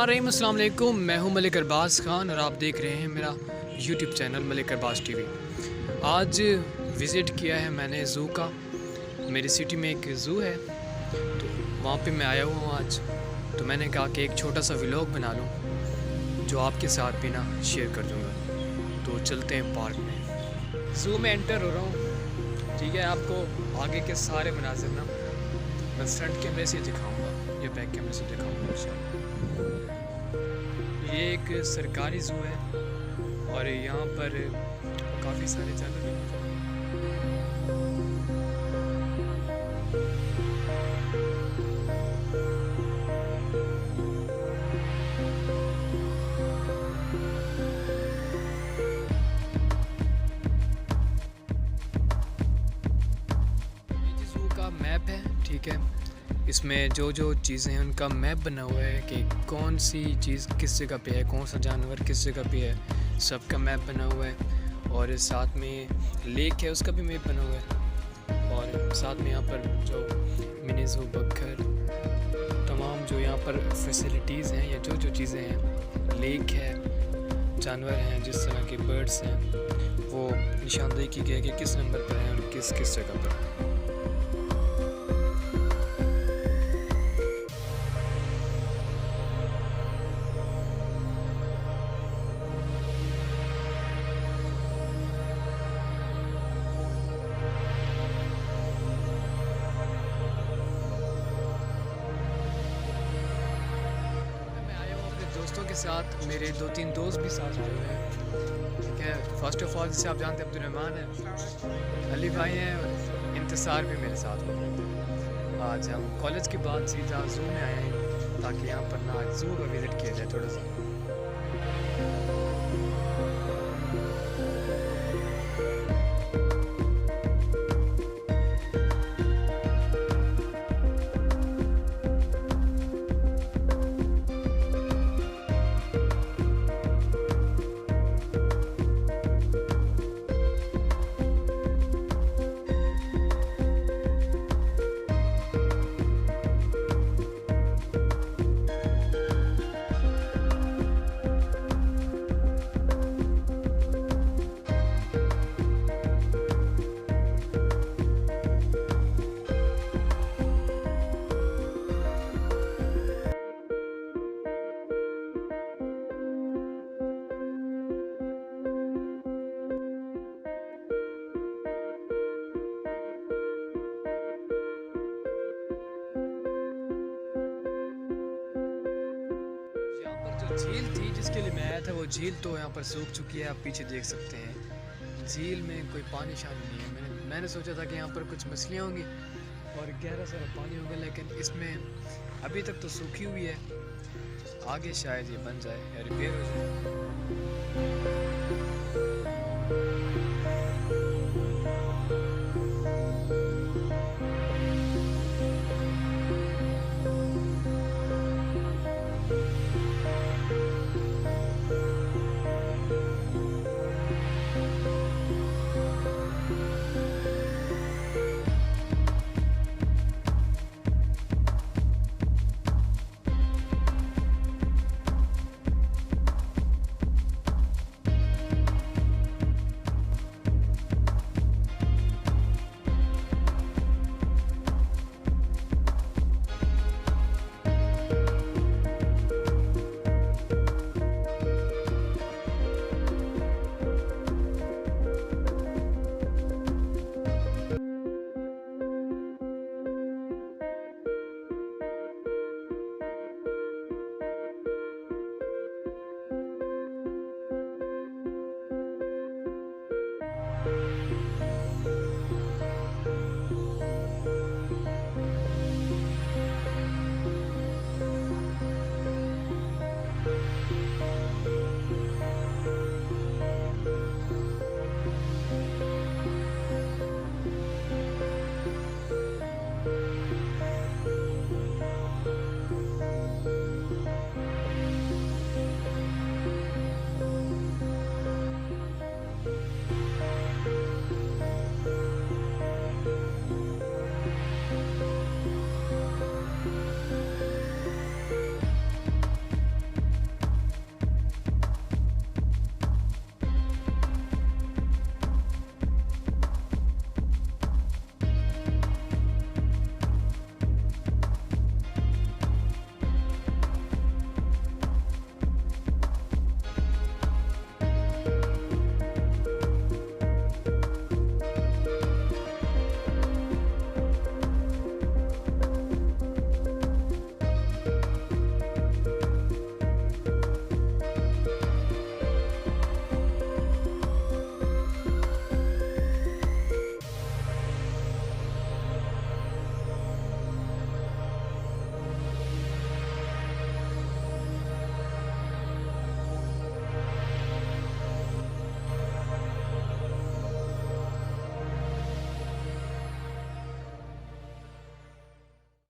बिस्मिल्लाहिर्रहमानिर्रहीम, अस्सलाम वालेकुम। मैं हूं मलिक अरबाज़ ख़ान और आप देख रहे हैं मेरा YouTube channel Malik Arbaaz TV. आज विज़िट किया है मैंने ज़ू का। मेरी सिटी में एक ज़ू है तो वहाँ पे मैं आया हुआ हूँ आज। तो मैंने कहा कि एक छोटा सा व्लॉग बना लूँ जो आपके साथ भी ना शेयर कर दूँगा। तो चलते हैं पार्क में। ज़ू में एंटर हो रहा हूँ, ठीक है। आपको आगे के सारे मनाज़िर ना मैं फ्रंट कैमरे से दिखाऊंगा या बैक कैमरे से दिखाऊंगा इंशाल्लाह। ये एक सरकारी ज़ू है और यहाँ पर काफ़ी सारे जानवर भी मौजूद हैं। ये ज़ू का मैप है, ठीक है। इसमें जो जो चीज़ें हैं उनका मैप बना हुआ है कि कौन सी चीज़ किस जगह पे है, कौन सा जानवर किस जगह पे है, सबका मैप बना हुआ है। और साथ में लेक है उसका भी मैप बना हुआ है। और साथ में यहाँ पर जो मिनी ज़ू बक्खर तमाम जो यहाँ पर फैसिलिटीज़ हैं या जो जो चीज़ें हैं, लेक है, जानवर हैं जिस तरह के बर्ड्स हैं, वो निशानदेही की गई है कि किस नंबर पर हैं और किस किस जगह पर। दोस्तों के साथ, मेरे 2-3 दोस्त भी साथ आए हुए हैं, ठीक है। फर्स्ट ऑफ ऑल जिसे आप जानते हैं अब्दुलरहमान है, अली भाई हैं और इंतज़ार भी मेरे साथ हो। आज हम कॉलेज के बाद सीधा ज़ू में आए हैं ताकि यहाँ पर ना ज़ू का विज़िट किया जाए थोड़ा सा। झील थी जिसके लिए मैं आया था, वो झील तो यहाँ पर सूख चुकी है, आप पीछे देख सकते हैं। झील में कोई पानी शानी नहीं है। मैंने सोचा था कि यहाँ पर कुछ मछलियाँ होंगी और गहरा सारा पानी होगा, लेकिन इसमें अभी तक तो सूखी हुई है। आगे शायद ये बन जाए या रिपेयर हो जाए।